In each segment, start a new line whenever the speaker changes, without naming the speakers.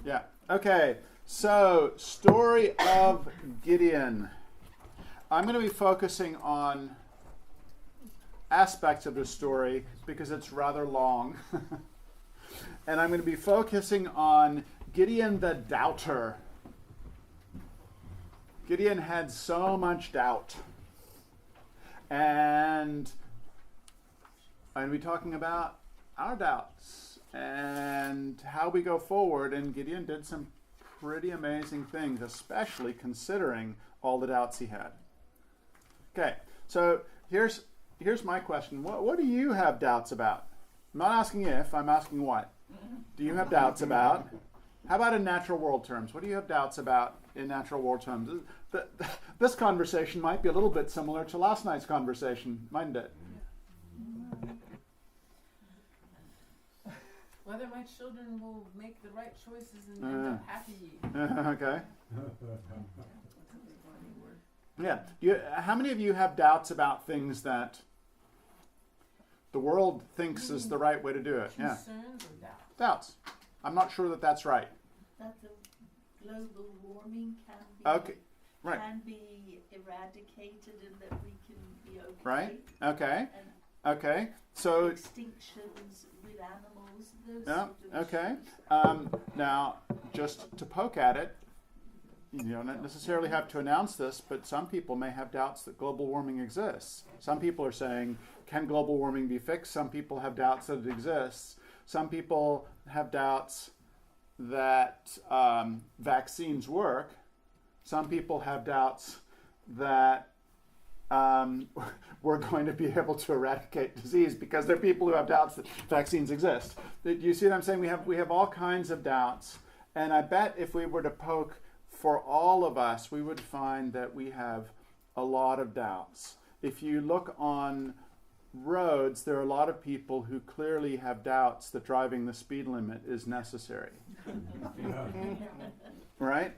Yeah. Okay. So, story of Gideon. I'm going to be focusing on aspects of the story because it's rather long. And I'm going to be focusing on Gideon the doubter. Gideon had so much doubt. And I'm going to be talking about our doubts and how we go forward. And Gideon did some pretty amazing things, especially considering all the doubts he had. Okay, so here's my question. What do you have doubts about? I'm not asking if, I'm asking what. Do you have doubts about? How about in natural world terms? What do you have doubts about in natural world terms? This conversation might be a little bit similar to last night's conversation, mightn't it?
Whether my children will make the right choices and end up happy.
Okay. Yeah. How many of you have doubts about things that the world thinks is the right way to do it?
Concerns or doubts?
Doubts. I'm not sure that that's right.
That the global warming can be eradicated and that we can be okay.
Right. Okay. Okay. So
extinctions with animals. Those
yeah.
sort of
Okay.
issues.
Now, just to poke at it, you don't necessarily have to announce this, but some people may have doubts that global warming exists. Some people are saying, can global warming be fixed? Some people have doubts that it exists. Some people have doubts that vaccines work. Some people have doubts that we're going to be able to eradicate disease because there are people who have doubts that vaccines exist. Do you see what I'm saying? We have all kinds of doubts. And I bet if we were to poke for all of us, we would find that we have a lot of doubts. If you look on roads, there are a lot of people who clearly have doubts that driving the speed limit is necessary. Right?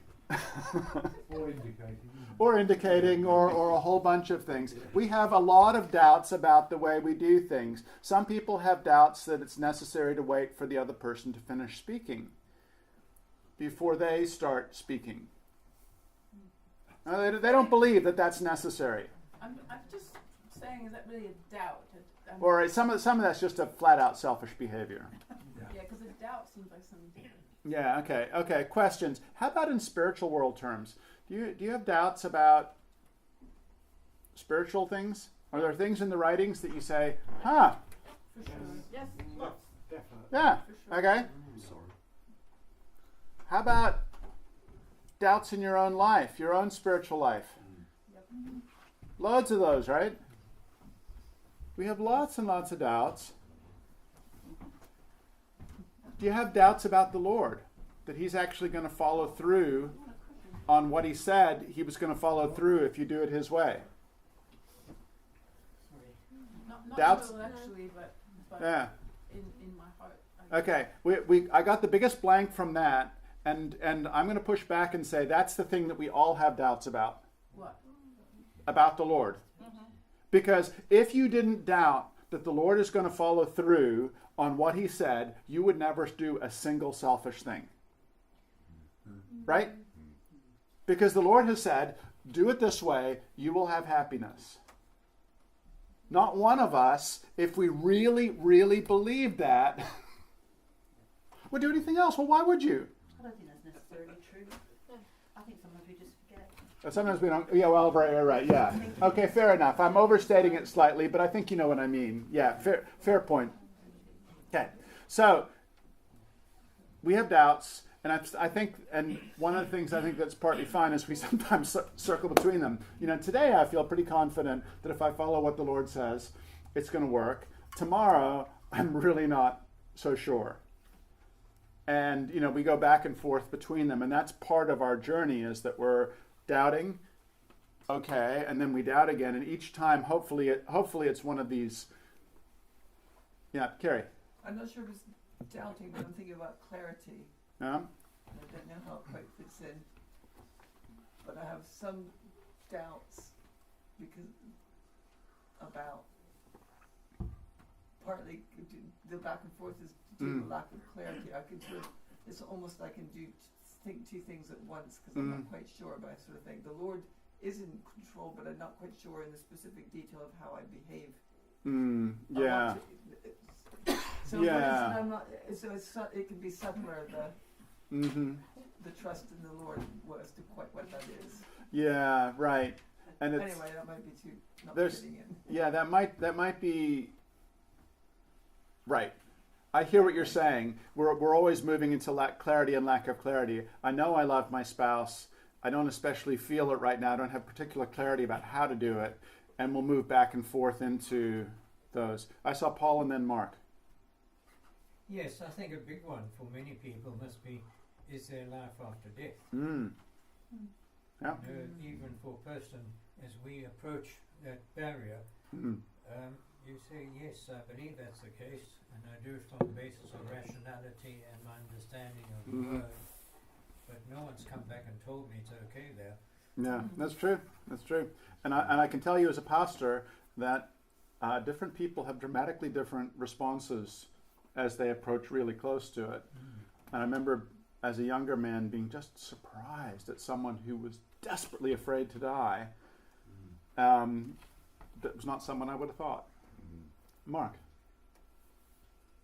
Or indicating, or a whole bunch of things. We have a lot of doubts about the way we do things. Some people have doubts that it's necessary to wait for the other person to finish speaking before they start speaking. They don't believe that that's necessary.
I'm just saying, is that really a doubt?
Or some of that's just a flat-out selfish behavior.
Yeah, because a doubt seems like something different.
Yeah, okay. Questions. How about in spiritual world terms? Do you have doubts about spiritual things? Are there things in the writings that you say, huh?
For sure. Yes.
Definitely.
Yeah,
For sure.
okay.
I'm sorry.
How about doubts in your own life, your own spiritual life?
Yep.
Loads of those, right? We have lots and lots of doubts. Do you have doubts about the Lord? That He's actually going to follow through on what He said He was going to follow through if you do it His way?
Not
Doubts?
intellectually, but
Yeah.
in my heart.
Okay. I got the biggest blank from that, and I'm going to push back and say that's the thing that we all have doubts about.
What?
About the Lord. Because if you didn't doubt that the Lord is going to follow through on what He said, you would never do a single selfish thing. Right? Because the Lord has said, do it this way, you will have happiness. Not one of us, if we really, really believe that, would do anything else. Well, why would you?
I don't think that's necessarily true. I think sometimes we just forget.
Sometimes we don't. Yeah, well, right. Yeah. Okay, fair enough. I'm overstating it slightly, but I think you know what I mean. Yeah, fair point. Okay, so we have doubts, and I think, and one of the things I think that's partly fine is we sometimes circle between them. Today I feel pretty confident that if I follow what the Lord says, it's going to work. Tomorrow, I'm really not so sure. And, we go back and forth between them, and that's part of our journey is that we're doubting, okay, and then we doubt again, and each time, hopefully it's one of these. Yeah, Carrie.
I'm not sure if it's doubting, but I'm thinking about clarity.
Yeah.
I don't know how it quite fits in, but I have some doubts because about partly the back and forth is due to lack of clarity. I can sort of it's almost I can think two things at once because I'm not quite sure about sort of thing. The Lord is in control, but I'm not quite sure in the specific detail of how I behave.
Yeah.
So
Yeah.
I'm not. So it can be subtler the trust in the Lord as to quite what that is.
Yeah. Right. And it's,
anyway, that might be too not
there's
fitting in.
yeah, that might be right. I hear what you're saying. We're always moving into clarity and lack of clarity. I know I love my spouse. I don't especially feel it right now. I don't have particular clarity about how to do it, and we'll move back and forth into those. I saw Paul and then Mark.
Yes, I think a big one for many people must be, is there life after death?
Yeah.
Even for a person, as we approach that barrier, you say, yes, I believe that's the case, and I do it on the basis of rationality and my understanding of the word, but no one's come back and told me it's okay there.
Yeah, that's true. That's true. And I can tell you as a pastor that different people have dramatically different responses as they approach really close to it. And I remember as a younger man being just surprised at someone who was desperately afraid to die. That was not someone I would have thought. Mark?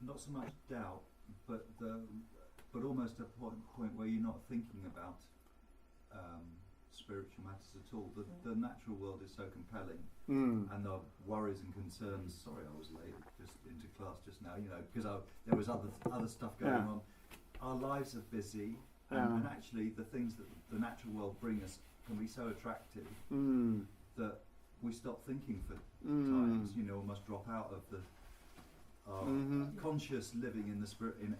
Not so much doubt, but almost a point where you're not thinking about spiritual matters at all. The natural world is so compelling, and the worries and concerns. Sorry, I was late just into class just now. Because there was other stuff going on. Our lives are busy, and actually the things that the natural world brings us can be so attractive that we stop thinking for times. Almost drop out of the conscious living in the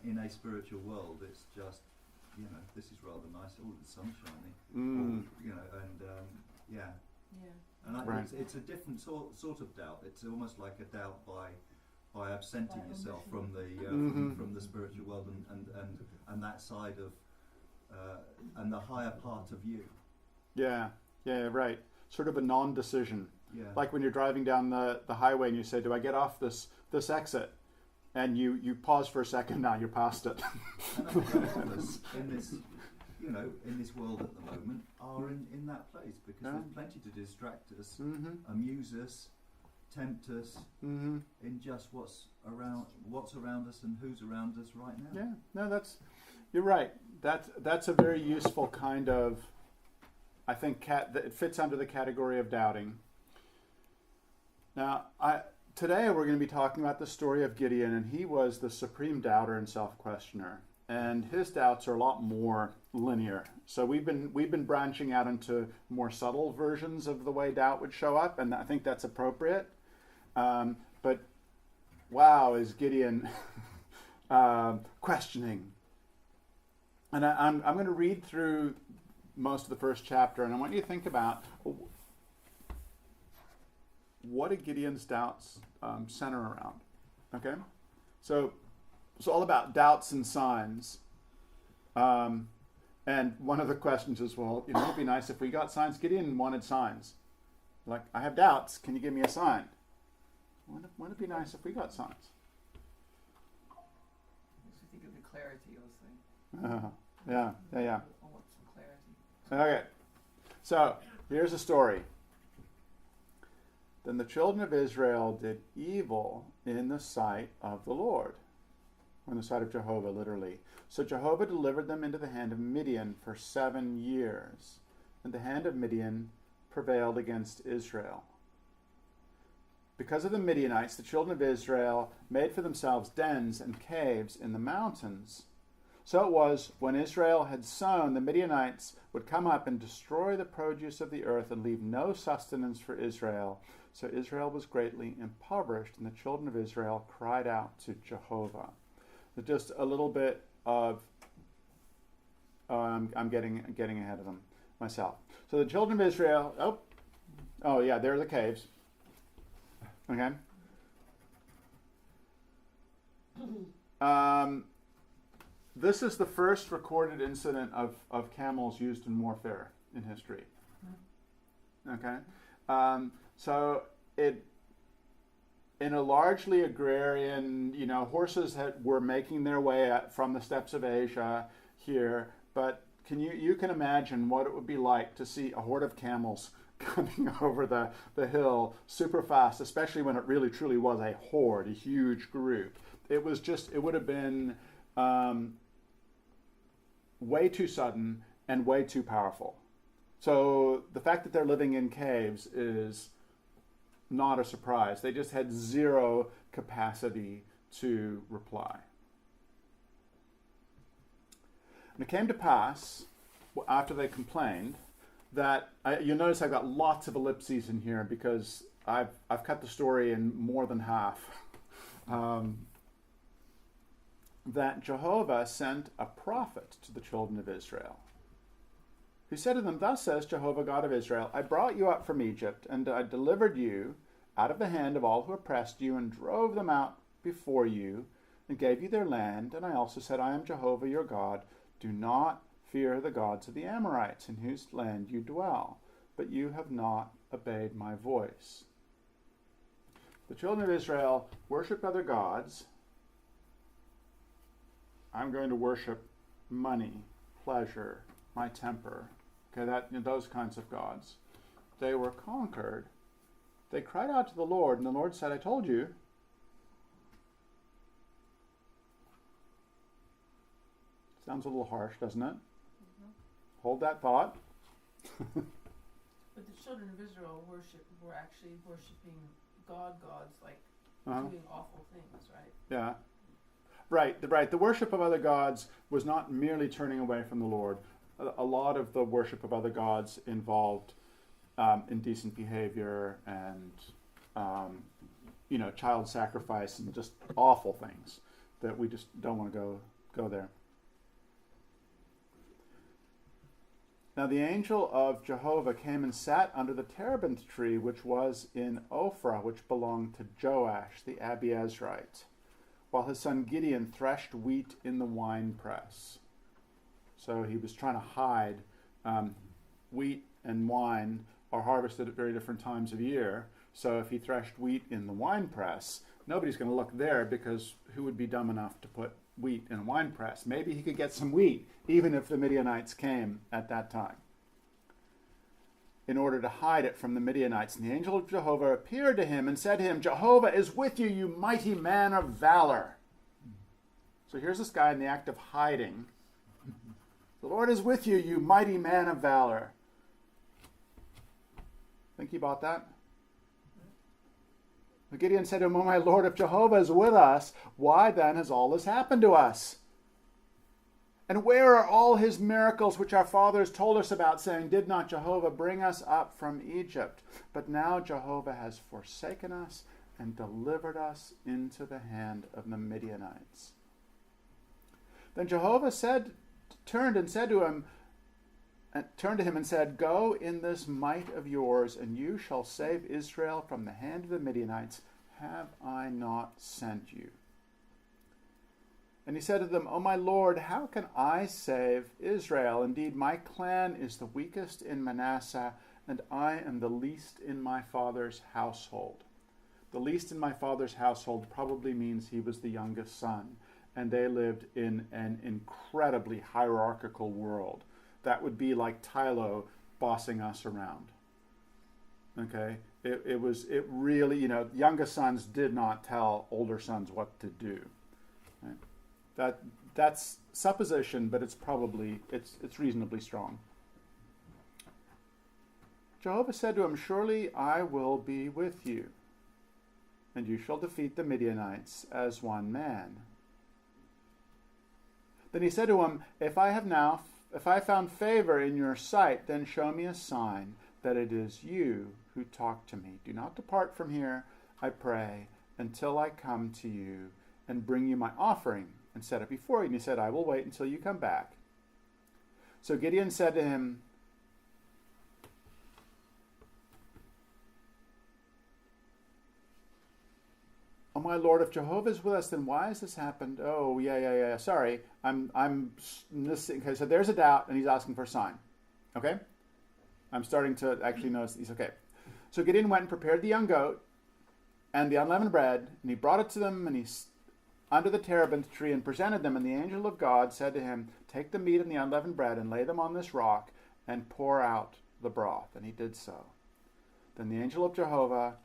in a spiritual world. It's just. This is rather nice. Oh, the sun's shining. And I think it's a different sort of doubt. It's almost like a doubt by absenting yourself from the spiritual world and that side of and the higher part of you. Yeah,
right. Sort of a non-decision.
Yeah. Like
when you're driving down the highway and you say, "Do I get off this exit?" And you pause for a second. Now you're past it.
And I think all of us in this world at the moment are in that place because there's plenty to distract us, amuse us, tempt us in just what's around us and who's around us right now.
Yeah, no, you're right. That's a very useful kind of, I think, it fits under the category of doubting. Now, today we're going to be talking about the story of Gideon, and he was the supreme doubter and self-questioner. And his doubts are a lot more linear. So we've been branching out into more subtle versions of the way doubt would show up, and I think that's appropriate. But wow, is Gideon questioning? And I'm going to read through most of the first chapter, and I want you to think about what do Gideon's doubts center around. Okay, so it's all about doubts and signs. And one of the questions is, well, it'd be nice if we got signs. Gideon wanted signs. Like, I have doubts. Can you give me a sign? Wouldn't it be nice if we got signs?
Makes me think of the clarity I was saying.
Yeah.
I want some clarity.
Okay. So, here's a story. Then the children of Israel did evil in the sight of the Lord. On the side of Jehovah, literally. So Jehovah delivered them into the hand of Midian for 7 years. And the hand of Midian prevailed against Israel. Because of the Midianites, the children of Israel made for themselves dens and caves in the mountains. So it was, when Israel had sown, the Midianites would come up and destroy the produce of the earth and leave no sustenance for Israel. So Israel was greatly impoverished, and the children of Israel cried out to Jehovah. Just a little bit of, I'm getting ahead of them myself. So the children of Israel, oh yeah, there are the caves. Okay. This is the first recorded incident of camels used in warfare in history. Okay. So in a largely agrarian, horses were making their way from the steppes of Asia here, but you can imagine what it would be like to see a horde of camels coming over the hill super fast, especially when it really truly was a horde, a huge group. It would have been way too sudden and way too powerful. So the fact that they're living in caves is not a surprise. They just had zero capacity to reply. And it came to pass, after they complained, that you'll notice I've got lots of ellipses in here because I've cut the story in more than half. That Jehovah sent a prophet to the children of Israel, who said to them, "Thus says Jehovah God of Israel, I brought you up from Egypt, and I delivered you out of the hand of all who oppressed you, and drove them out before you, and gave you their land. And I also said, I am Jehovah your God. Do not fear the gods of the Amorites, in whose land you dwell. But you have not obeyed my voice." The children of Israel worship other gods. I'm going to worship money, pleasure, my temper, those kinds of gods. They were conquered. They cried out to the Lord, and the Lord said, I told you. Sounds a little harsh, doesn't it?
Mm-hmm.
Hold that thought.
But the children of Israel were actually worshiping gods, like doing awful things, right?
Yeah. Right. The worship of other gods was not merely turning away from the Lord. A lot of the worship of other gods involved indecent behavior and child sacrifice and just awful things that we just don't want to go there. Now the angel of Jehovah came and sat under the terebinth tree, which was in Ophrah, which belonged to Joash the Abiezrite, while his son Gideon threshed wheat in the winepress. So he was trying to hide. Wheat and wine are harvested at very different times of year. So if he threshed wheat in the winepress, nobody's going to look there, because who would be dumb enough to put wheat in a winepress? Maybe he could get some wheat, even if the Midianites came at that time, in order to hide it from the Midianites. And the angel of Jehovah appeared to him and said to him, Jehovah is with you, you mighty man of valor. So here's this guy in the act of hiding. The Lord is with you, you mighty man of valor. Think you bought that? But Gideon said to him, O my Lord, if Jehovah is with us, why then has all this happened to us? And where are all his miracles which our fathers told us about, saying, did not Jehovah bring us up from Egypt? But now Jehovah has forsaken us and delivered us into the hand of the Midianites. Then Jehovah turned to him and said, Go in this might of yours, and you shall save Israel from the hand of the Midianites. Have I not sent you? And he said to them, O my Lord, how can I save Israel? Indeed, my clan is the weakest in Manasseh, and I am the least in my father's household. The least in my father's household probably means he was the youngest son, and they lived in an incredibly hierarchical world. That would be like Tylo bossing us around. Okay? It really, youngest sons did not tell older sons what to do. Right? That's supposition, but it's reasonably strong. Jehovah said to him, Surely I will be with you, and you shall defeat the Midianites as one man. Then he said to him, If I found favor in your sight, then show me a sign that it is you who talk to me. Do not depart from here, I pray, until I come to you and bring you my offering and set it before you. And he said, I will wait until you come back. So Gideon said to him, Oh my Lord, if Jehovah is with us, then why has this happened? Oh, yeah. Sorry, I'm missing. Okay, so there's a doubt, and he's asking for a sign. Okay, I'm starting to actually notice he's okay. So Gideon went and prepared the young goat, and the unleavened bread, and he brought it to them, and under the terebinth tree, and presented them. And the angel of God said to him, take the meat and the unleavened bread, and lay them on this rock, and pour out the broth. And he did so. Then the angel of Jehovah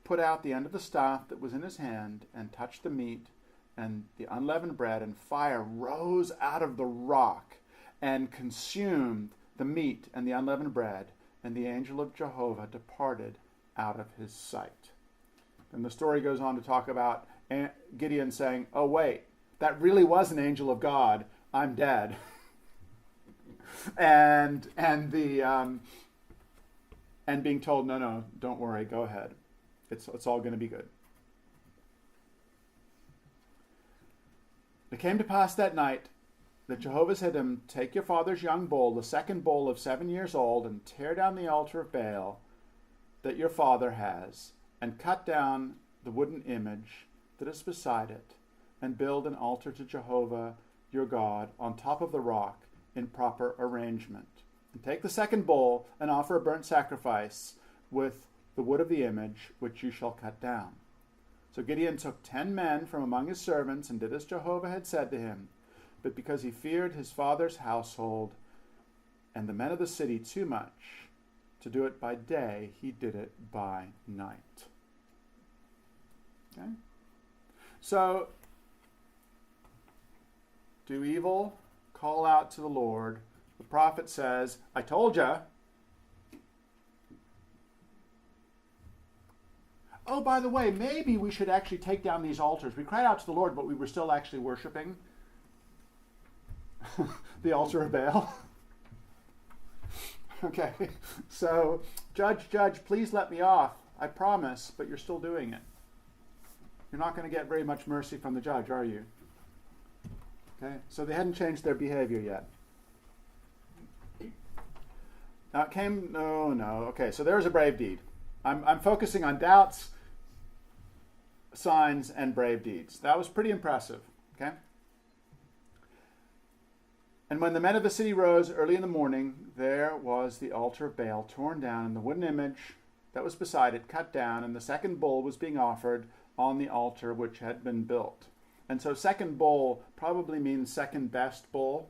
put out the end of the staff that was in his hand, and touched the meat and the unleavened bread, and fire rose out of the rock, and consumed the meat and the unleavened bread, and the angel of Jehovah departed out of his sight. And the story goes on to talk about Gideon saying, oh wait, that really was an angel of God. I'm dead. and being told, no, don't worry, go ahead. It's all going to be good. It came to pass that night that Jehovah said to him, take your father's young bull, the second bull of 7 years old, and tear down the altar of Baal that your father has, and cut down the wooden image that is beside it, and build an altar to Jehovah your God on top of the rock in proper arrangement. And take the second bull and offer a burnt sacrifice with the wood of the image which you shall cut down. So Gideon took 10 men from among his servants and did as Jehovah had said to him. But because he feared his father's household and the men of the city too much to do it by day, he did it by night. Okay? So, do evil, call out to the Lord. The prophet says, I told you. Oh, by the way, maybe we should actually take down these altars. We cried out to the Lord, but we were still actually worshiping the altar of Baal. Okay, so, judge, please let me off. I promise, but you're still doing it. You're not going to get very much mercy from the judge, are you? Okay, so they hadn't changed their behavior yet. Now it came, no. Okay, so there's a brave deed. I'm focusing on doubts, signs, and brave deeds. That was pretty impressive. Okay. And when the men of the city rose early in the morning, there was the altar of Baal torn down, and the wooden image that was beside it cut down, and the second bull was being offered on the altar which had been built. And so second bull probably means second best bull.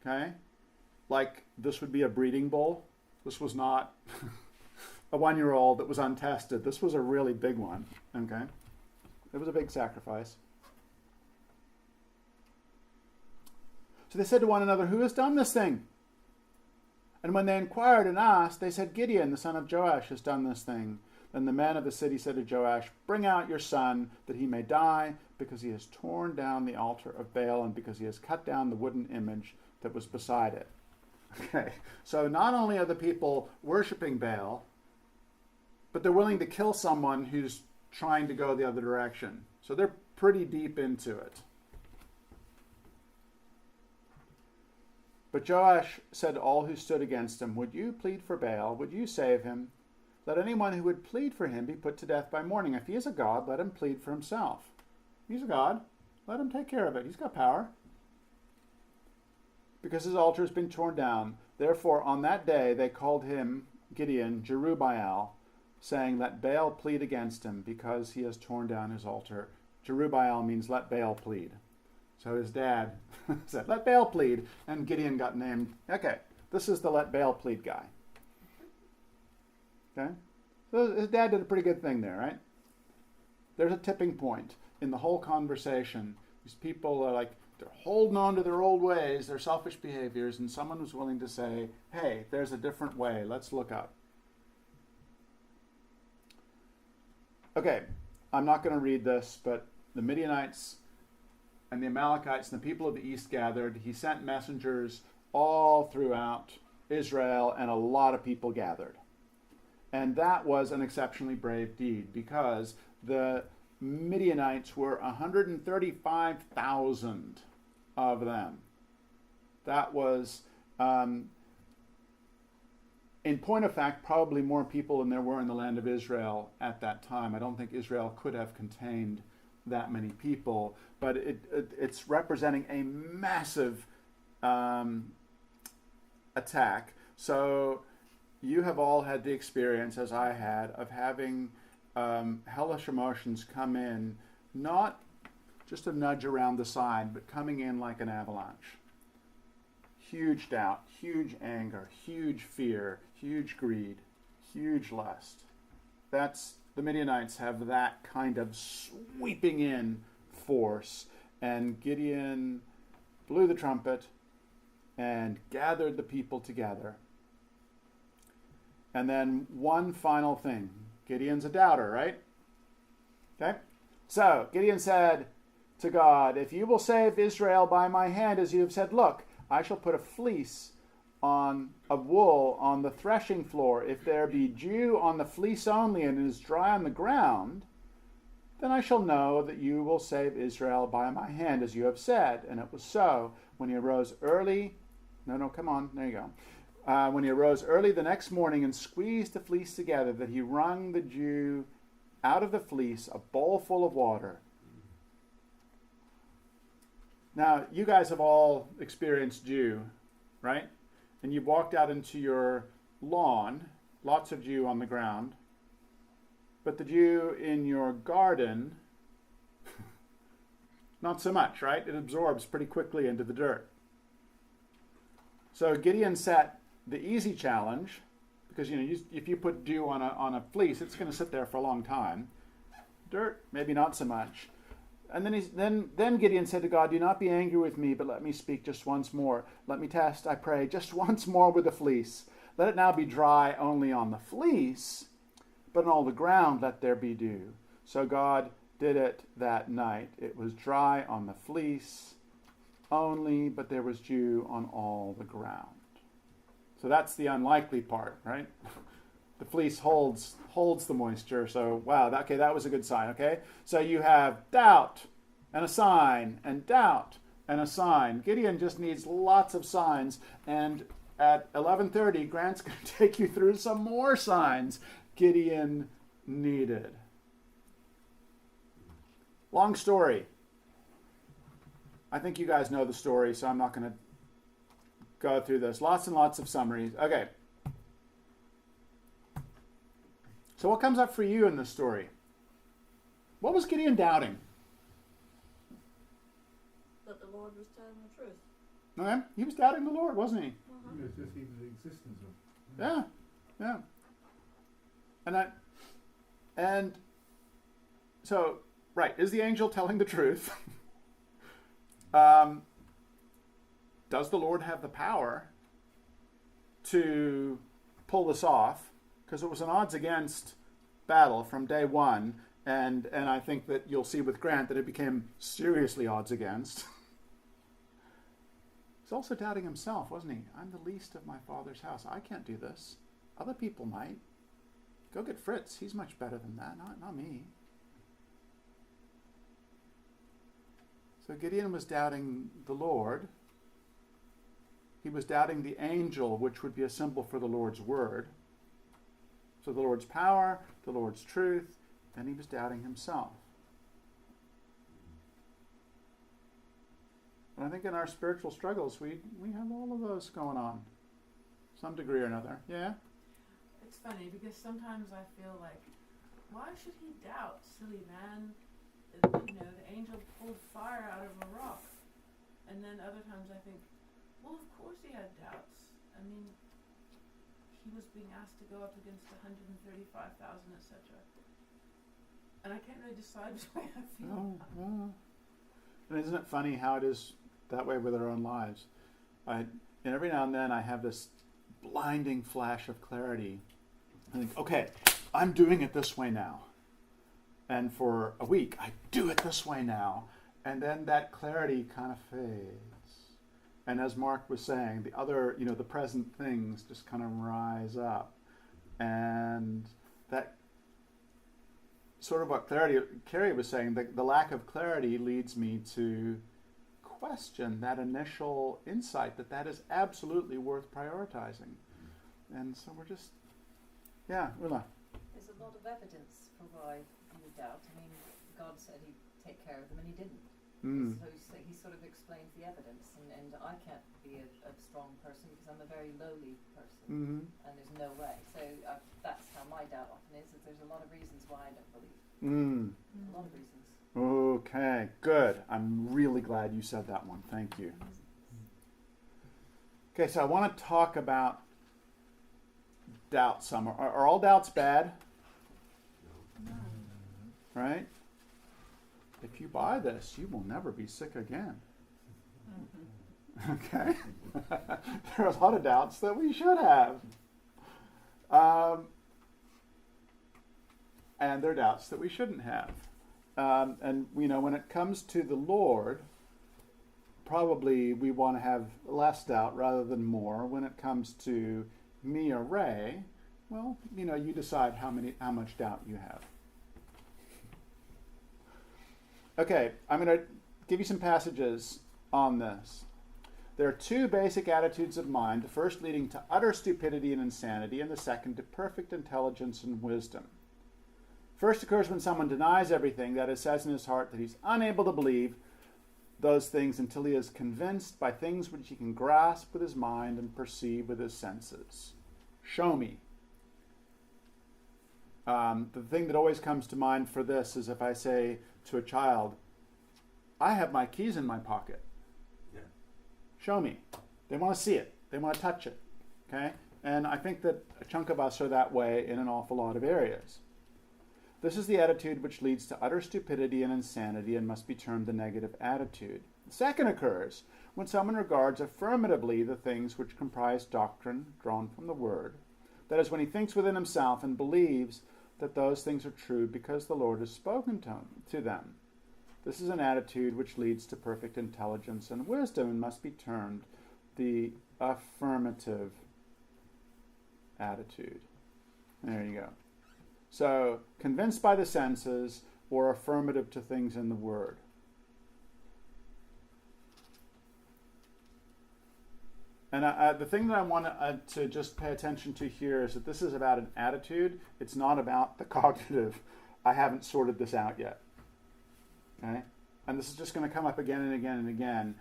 Okay? Like this would be a breeding bull. This was not a 1-year-old that was untested. This was a really big one. Okay? It was a big sacrifice. So they said to one another, who has done this thing? And when they inquired and asked, they said, Gideon, the son of Joash, has done this thing. Then the men of the city said to Joash, bring out your son, that he may die, because he has torn down the altar of Baal, and because he has cut down the wooden image that was beside it. Okay, so not only are the people worshiping Baal, but they're willing to kill someone who's trying to go the other direction. So they're pretty deep into it. But Joash said to all who stood against him, would you plead for Baal? Would you save him? Let anyone who would plead for him be put to death by morning. If he is a god, let him plead for himself. He's a god. Let him take care of it. He's got power. Because his altar has been torn down. Therefore, on that day, they called him, Gideon, Jerubbaal, saying, let Baal plead against him, because he has torn down his altar. Jerubbaal means let Baal plead. So his dad said, let Baal plead, and Gideon got named. Okay, this is the let Baal plead guy. Okay? So his dad did a pretty good thing there, right? There's a tipping point in the whole conversation. These people are like, they're holding on to their old ways, their selfish behaviors, and someone was willing to say, hey, there's a different way. Let's look up. Okay, I'm not going to read this, but the Midianites and the Amalekites and the people of the east gathered. He sent messengers all throughout Israel, and a lot of people gathered. And that was an exceptionally brave deed, because the Midianites were 135,000 of them. That was, in point of fact, probably more people than there were in the land of Israel at that time. I don't think Israel could have contained that many people, but it's representing a massive attack. So you have all had the experience, as I had, of having hellish emotions come in, not just a nudge around the side, but coming in like an avalanche. Huge doubt, huge anger, huge fear, huge greed, huge lust. The Midianites have that kind of sweeping in force. And Gideon blew the trumpet and gathered the people together. And then one final thing. Gideon's a doubter, right? Okay? So, Gideon said to God, if you will save Israel by my hand, as you have said, look, I shall put a fleece of wool on the threshing floor. If there be dew on the fleece only, and it is dry on the ground, then I shall know that you will save Israel by my hand, as you have said. And it was so. When he arose early, there you go. When he arose early the next morning and squeezed the fleece together, that he wrung the dew out of the fleece, a bowl full of water. Now, you guys have all experienced dew, right? And you've walked out into your lawn, lots of dew on the ground. But the dew in your garden, not so much, right? It absorbs pretty quickly into the dirt. So Gideon set the easy challenge, because if you put dew on a fleece, it's going to sit there for a long time. Dirt, maybe not so much. And then Gideon said to God, do not be angry with me, but let me speak just once more. Let me test, I pray, just once more with the fleece. Let it now be dry only on the fleece, but on all the ground let there be dew. So God did it that night. It was dry on the fleece only, but there was dew on all the ground. So that's the unlikely part, right? The fleece holds the moisture. So, wow, that was a good sign, okay? So you have doubt and a sign, and doubt and a sign. Gideon just needs lots of signs. And at 11:30, Grant's going to take you through some more signs Gideon needed. Long story. I think you guys know the story, so I'm not going to go through this. Lots and lots of summaries. Okay. So what comes up for you in this story? What was Gideon doubting?
That the Lord was telling the truth.
Okay. He was doubting the Lord, wasn't he?
Uh-huh.
It's just even the existence of.
Yeah. And so, right, is the angel telling the truth? Does the Lord have the power to pull this off? Because it was an odds against battle from day one, and I think that you'll see with Grant that it became seriously odds against. He's also doubting himself, wasn't he? I'm the least of my father's house. I can't do this. Other people might. Go get Fritz. He's much better than that. Not me. So Gideon was doubting the Lord. He was doubting the angel, which would be a symbol for the Lord's word. So the Lord's power, the Lord's truth, and he was doubting himself. And I think in our spiritual struggles, we have all of those going on, some degree or another. Yeah?
It's funny because sometimes I feel like, why should he doubt, silly man? The angel pulled fire out of a rock. And then other times I think, well, of course he had doubts. I mean, he was being asked to go up against 135,000, etc. And I can't really decide which way I feel.
Oh. And isn't it funny how it is that way with our own lives? And every now and then I have this blinding flash of clarity. I think, okay, I'm doing it this way now. And for a week, I do it this way now. And then that clarity kind of fades. And as Mark was saying, the other, the present things just kind of rise up. And that sort of what Carrie was saying, the lack of clarity leads me to question that initial insight that is absolutely worth prioritizing. And so we're just, Ulla.
There's a lot of evidence for why you would doubt. I mean, God said he'd take care of them and he didn't. So he sort of explains the evidence, and I can't be a strong person because I'm a very lowly person, and there's no way. So that's how my doubt often is there's a lot of reasons why I don't believe. A lot of reasons.
Okay, good. I'm really glad you said that one. Thank you. Okay, so I want to talk about doubt some. Are all doubts bad? Right? If you buy this, you will never be sick again. Okay? There are a lot of doubts that we should have. And there are doubts that we shouldn't have. And, when it comes to the Lord, probably we want to have less doubt rather than more. When it comes to me or Ray, well, you decide how much doubt you have. Okay, I'm going to give you some passages on this. There are two basic attitudes of mind, the first leading to utter stupidity and insanity, and the second to perfect intelligence and wisdom. First occurs when someone denies everything, that is, says in his heart that he's unable to believe those things until he is convinced by things which he can grasp with his mind and perceive with his senses. Show me. The thing that always comes to mind for this is if I say to a child, I have my keys in my pocket.
Yeah.
Show me. They want to see it. They want to touch it. Okay? And I think that a chunk of us are that way in an awful lot of areas. This is the attitude which leads to utter stupidity and insanity and must be termed the negative attitude. The second occurs when someone regards affirmatively the things which comprise doctrine drawn from the Word. That is, when he thinks within himself and believes that those things are true because the Lord has spoken to them. This is an attitude which leads to perfect intelligence and wisdom and must be termed the affirmative attitude. There you go. So, convinced by the senses or affirmative to things in the Word. And the thing that I want to just pay attention to here is that this is about an attitude. It's not about the cognitive. I haven't sorted this out yet. Okay? And this is just going to come up again and again and again.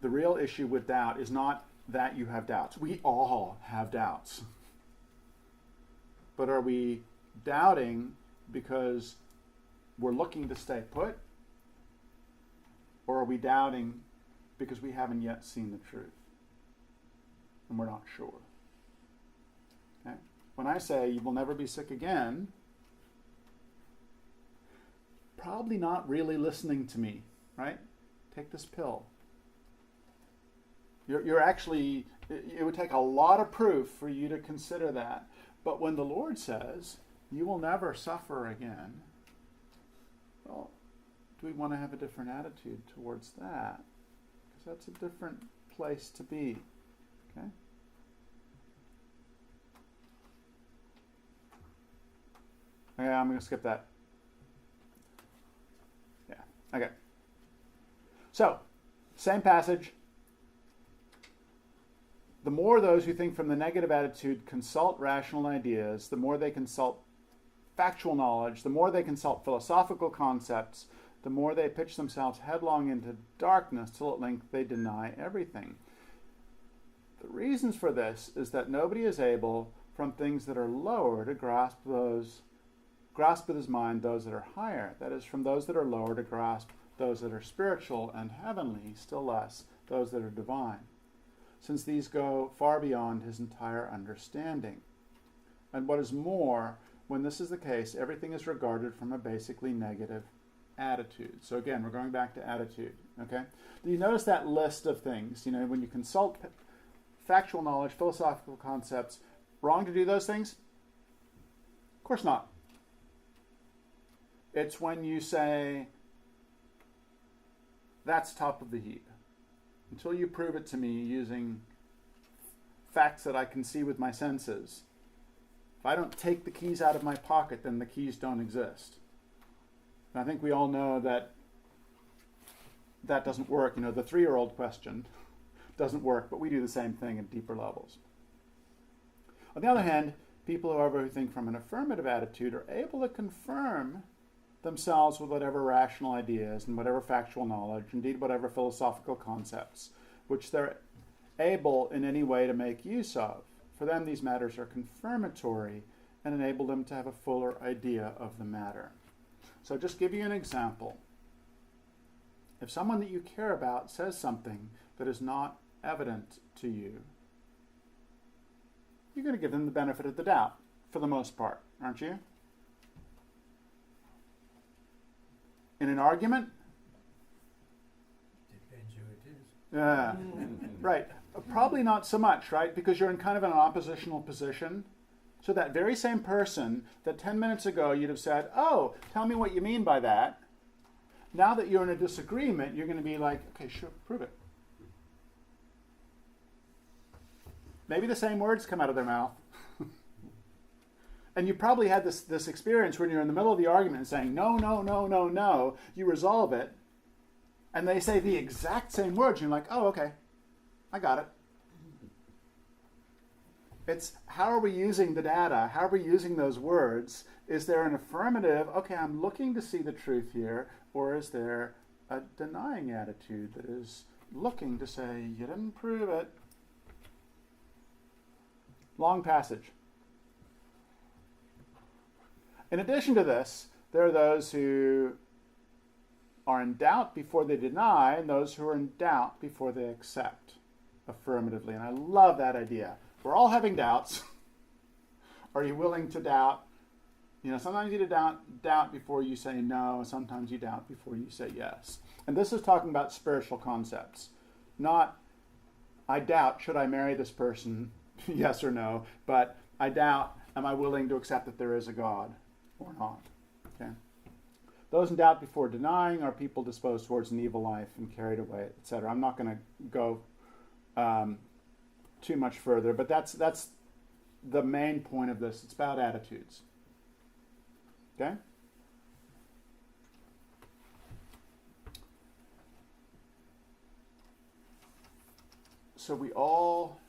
The real issue with doubt is not that you have doubts. We all have doubts. But are we doubting because we're looking to stay put? Or are we doubting because we haven't yet seen the truth? And we're not sure. Okay? When I say you will never be sick again, probably not really listening to me, right? Take this pill. You're actually, it would take a lot of proof for you to consider that. But when the Lord says, you will never suffer again, well, do we want to have a different attitude towards that? Because that's a different place to be. Okay? Okay, I'm going to skip that. Yeah, okay. So, same passage. The more those who think from the negative attitude consult rational ideas, the more they consult factual knowledge, the more they consult philosophical concepts, the more they pitch themselves headlong into darkness till at length they deny everything. The reasons for this is that nobody is able, from things that are lower, to grasp with his mind those that are higher. That is, from those that are lower to grasp those that are spiritual and heavenly, still less those that are divine, since these go far beyond his entire understanding. And what is more, when this is the case, everything is regarded from a basically negative attitude. So again, we're going back to attitude. Okay? Do you notice that list of things? When you consult factual knowledge, philosophical concepts, wrong to do those things? Of course not. It's when you say, that's top of the heap. Until you prove it to me using facts that I can see with my senses. If I don't take the keys out of my pocket, then the keys don't exist. And I think we all know that that doesn't work. The 3-year-old question doesn't work, but we do the same thing at deeper levels. On the other hand, people, however, who think from an affirmative attitude are able to confirm themselves with whatever rational ideas and whatever factual knowledge, indeed whatever philosophical concepts, which they're able in any way to make use of. For them, these matters are confirmatory and enable them to have a fuller idea of the matter. So just give you an example. If someone that you care about says something that is not evident to you, you're going to give them the benefit of the doubt, for the most part, aren't you? In an argument?
Depends who it is.
Yeah, right. Probably not so much, right? Because you're in kind of an oppositional position. So that very same person that 10 minutes ago you'd have said, oh, tell me what you mean by that. Now that you're in a disagreement, you're going to be like, okay, sure, prove it. Maybe the same words come out of their mouth. And you probably had this experience when you're in the middle of the argument saying, no, no, no, no, no. You resolve it. And they say the exact same words. And you're like, oh, okay, I got it. It's how are we using the data? How are we using those words? Is there an affirmative, okay, I'm looking to see the truth here, or is there a denying attitude that is looking to say, you didn't prove it? Long passage. In addition to this, there are those who are in doubt before they deny, and those who are in doubt before they accept affirmatively. And I love that idea. We're all having doubts. Are you willing to doubt? You know, sometimes you doubt before you say no, and sometimes you doubt before you say yes. And this is talking about spiritual concepts. Not, I doubt, should I marry this person? Yes or no. But I doubt, am I willing to accept that there is a God or not? Okay. Those in doubt before denying are people disposed towards an evil life and carried away, etc. I'm not going to go too much further, but that's the main point of this. It's about attitudes. Okay? So we all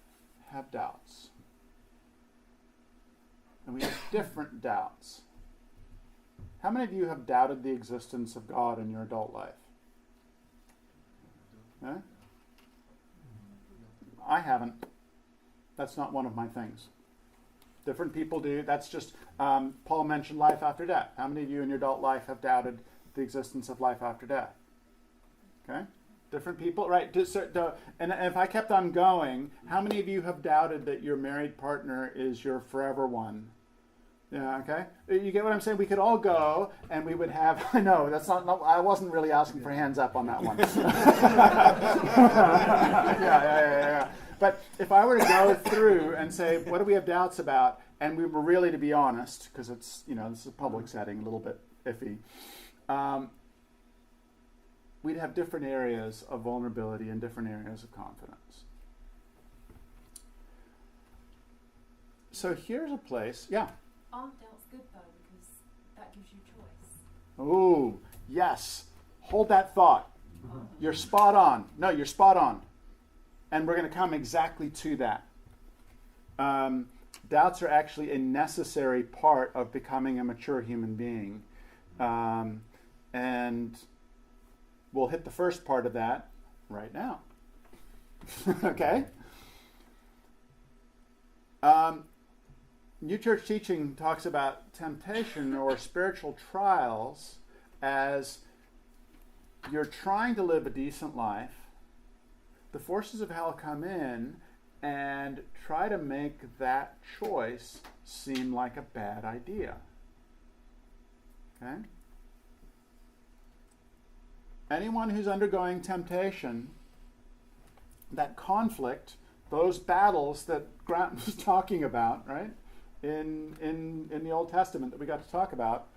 have doubts. And we have different doubts. How many of you have doubted the existence of God in your adult life? Eh? I haven't. That's not one of my things. Different people do. That's just, Paul mentioned life after death. How many of you in your adult life have doubted the existence of life after death? Okay? Different people, right? And if I kept on going, how many of you have doubted that your married partner is your forever one? Yeah, okay? You get what I'm saying? We could all go and we would have, I know, that's not I wasn't really asking for hands up on that one. Yeah. But if I were to go through and say, what do we have doubts about? And we were really to be honest, because it's, this is a public setting, a little bit iffy. We'd have different areas of vulnerability and different areas of confidence. So here's a place, yeah.
Aren't doubts good though, because that gives you choice?
Oh, yes. Hold that thought. You're spot on. No, you're spot on. And we're going to come exactly to that. Doubts are actually a necessary part of becoming a mature human being. And we'll hit the first part of that right now. Okay? New Church teaching talks about temptation or spiritual trials as you're trying to live a decent life. The forces of hell come in and try to make that choice seem like a bad idea. Okay? Anyone who's undergoing temptation, that conflict, those battles that Grant was talking about, right? In the Old Testament that we got to talk about,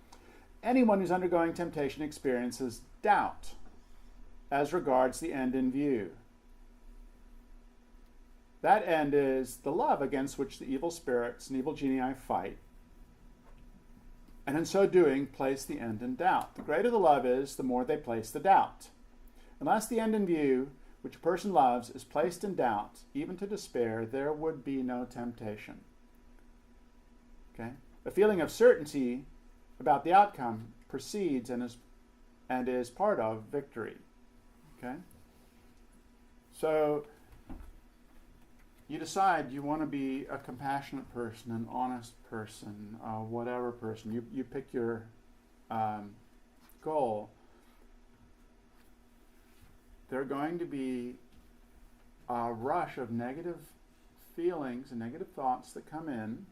anyone who's undergoing temptation experiences doubt as regards the end in view. That end is the love against which the evil spirits and evil genii fight, and in so doing place the end in doubt. The greater the love is, the more they place the doubt. Unless the end in view, which a person loves, is placed in doubt, even to despair, there would be no temptation. Okay? A feeling of certainty about the outcome precedes and is part of victory. Okay? So you decide you want to be a compassionate person, an honest person, whatever person. You pick your goal. There are going to be a rush of negative feelings and negative thoughts that come in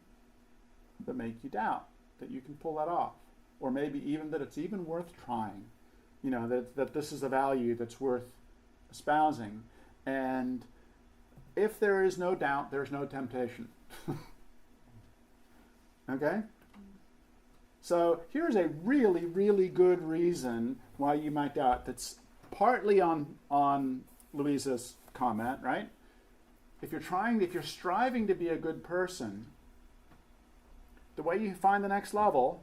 that make you doubt that you can pull that off, or maybe even that it's even worth trying. That this is a value that's worth espousing. And if there is no doubt, there's no temptation. Okay? So here's a really, really good reason why you might doubt. That's partly on Louisa's comment, right? If you're striving to be a good person, the way you find the next level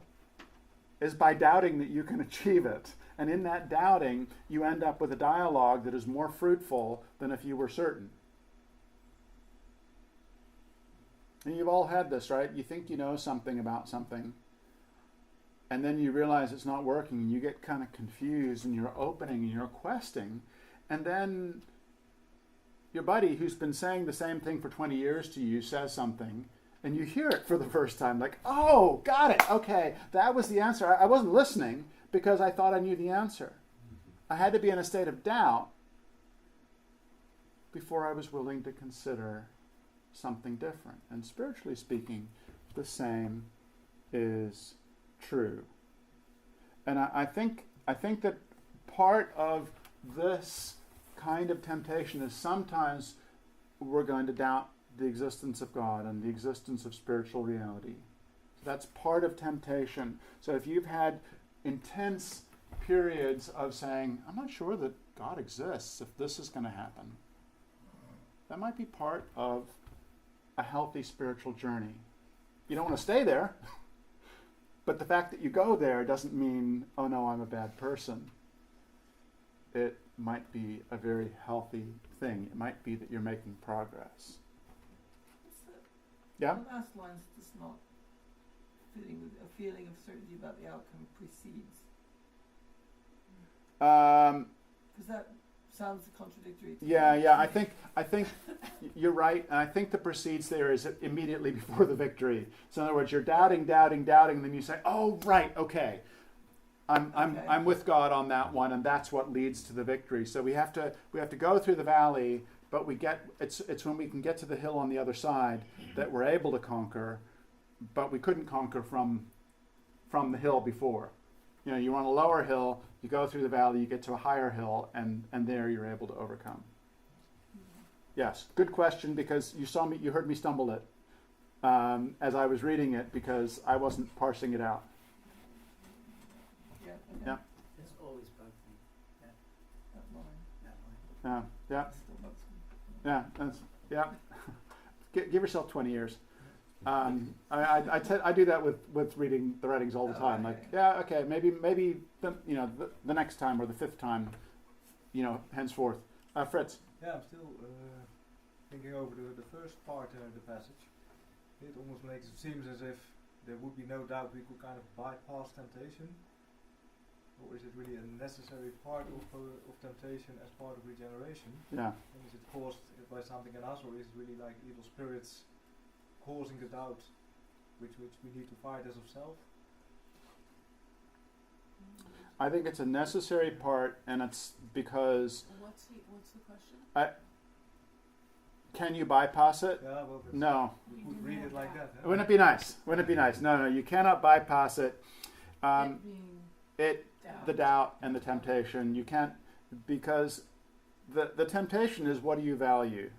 is by doubting that you can achieve it. And in that doubting, you end up with a dialogue that is more fruitful than if you were certain. And you've all had this, right? You think you know something about something, and then you realize it's not working, and you get kind of confused, and you're opening, and you're questing, and then your buddy who's been saying the same thing for 20 years to you says something, and you hear it for the first time, like, oh, got it, okay, that was the answer. I wasn't listening because I thought I knew the answer. I had to be in a state of doubt before I was willing to consider something different. And spiritually speaking, the same is true. And I think that part of this kind of temptation is sometimes we're going to doubt the existence of God and the existence of spiritual reality. So that's part of temptation. So if you've had intense periods of saying, I'm not sure that God exists if this is going to happen, that might be part of a healthy spiritual journey. You don't want to stay there, but the fact that you go there doesn't mean, oh no, I'm a bad person. It might be a very healthy thing. It might be that you're making progress. Yeah?
The last line does not fitting with a feeling of certainty about the outcome precedes. Because that sounds contradictory.
Yeah. I think you're right, and I think the precedes there is immediately before the victory. So in other words, you're doubting, and then you say, "Oh, right, okay, I'm with God on that one," and that's what leads to the victory. So we have to go through the valley, but it's when we can get to the hill on the other side that we're able to conquer, but we couldn't conquer from the hill before. You're on a lower hill, you go through the valley, you get to a higher hill, and there you're able to overcome. Yes, good question, because you heard me stumble it as I was reading it because I wasn't parsing it out.
Yeah.
Yeah.
There's always both things.
That line.
Yeah.
Still bugs me.
Yeah. Yeah. Give yourself 20 years. I do that with reading the writings all the time. Like, yeah, okay, maybe the next time or the fifth time, henceforth. Fritz.
Yeah, I'm still thinking over the first part of the passage. It almost makes it seems as if there would be no doubt we could kind of bypass temptation. Or is it really a necessary part of temptation as part of regeneration?
Yeah.
And is it caused by something in us, or is it really like evil spirits causing the doubt which we need to fight as of self?
I think it's a necessary part, and it's because...
What's the question?
Can you bypass it?
Yeah, well,
No.
we would read it like that. Huh?
Wouldn't it be nice? No, you cannot bypass it. The doubt and the temptation. You can't, because the temptation is, what do you value,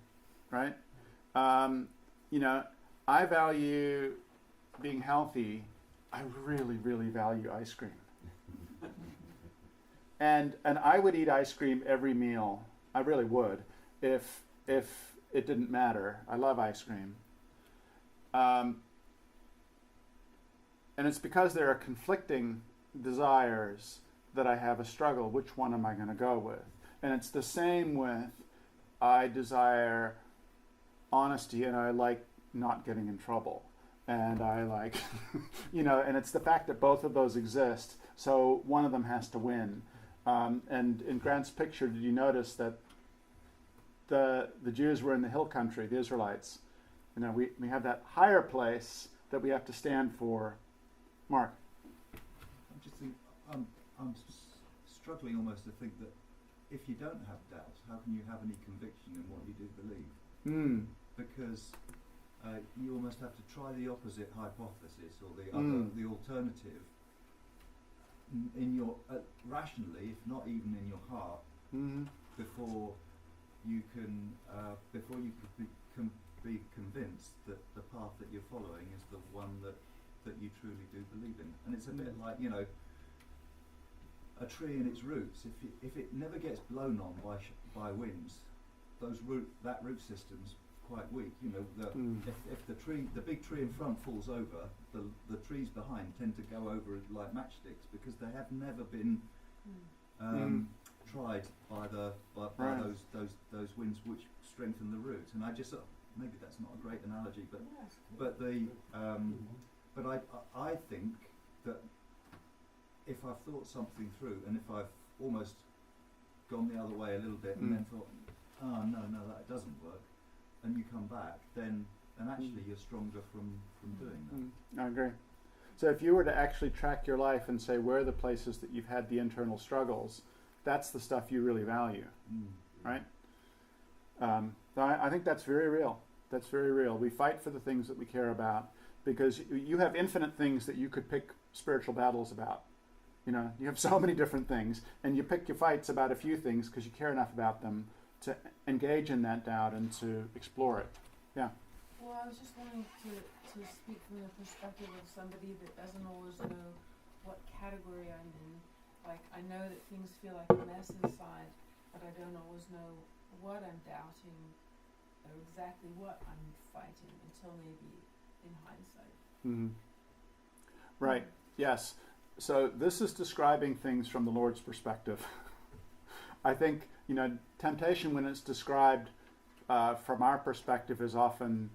right? I value being healthy. I really, really value ice cream. And I would eat ice cream every meal. I really would, if it didn't matter. I love ice cream. And it's because there are conflicting desires that I have a struggle. Which one am I going to go with? And it's the same with, I desire honesty, and I like not getting in trouble. And I like, and it's the fact that both of those exist, so one of them has to win. And in Grant's picture, did you notice that the Jews were in the hill country, the Israelites. You know, we have that higher place that we have to stand for. Mark?
I'm just thinking, struggling almost to think that if you don't have doubts, how can you have any conviction in what you do believe? Because you almost have to try the opposite hypothesis or the other, the alternative, in your rationally, if not even in your heart, before you can be convinced that the path that you're following is the one that you truly do believe in. And it's a bit like, you know, a tree and its roots. If it never gets blown on by winds, that root system's quite weak. You know, if the big tree in front falls over, the trees behind tend to go over like matchsticks because they have never been tried by those winds which strengthen the roots. And I just maybe that's not a great analogy, but I think that if I've thought something through and if I've almost gone the other way a little bit and then thought, oh no, that doesn't work, and you come back, then actually you're stronger from doing that.
I agree. So if you were to actually track your life and say where are the places that you've had the internal struggles, that's the stuff you really value, right? I think that's very real. That's very real. We fight for the things that we care about because you have infinite things that you could pick spiritual battles about. You know, you have so many different things, and you pick your fights about a few things because you care enough about them to engage in that doubt and to explore it. Yeah.
Well, I was just wanting to speak from the perspective of somebody that doesn't always know what category I'm in. Like, I know that things feel like a mess inside, but I don't always know what I'm doubting or exactly what I'm fighting until maybe in hindsight.
Right. Yes. So this is describing things from the Lord's perspective. I think, you know, temptation when it's described from our perspective is often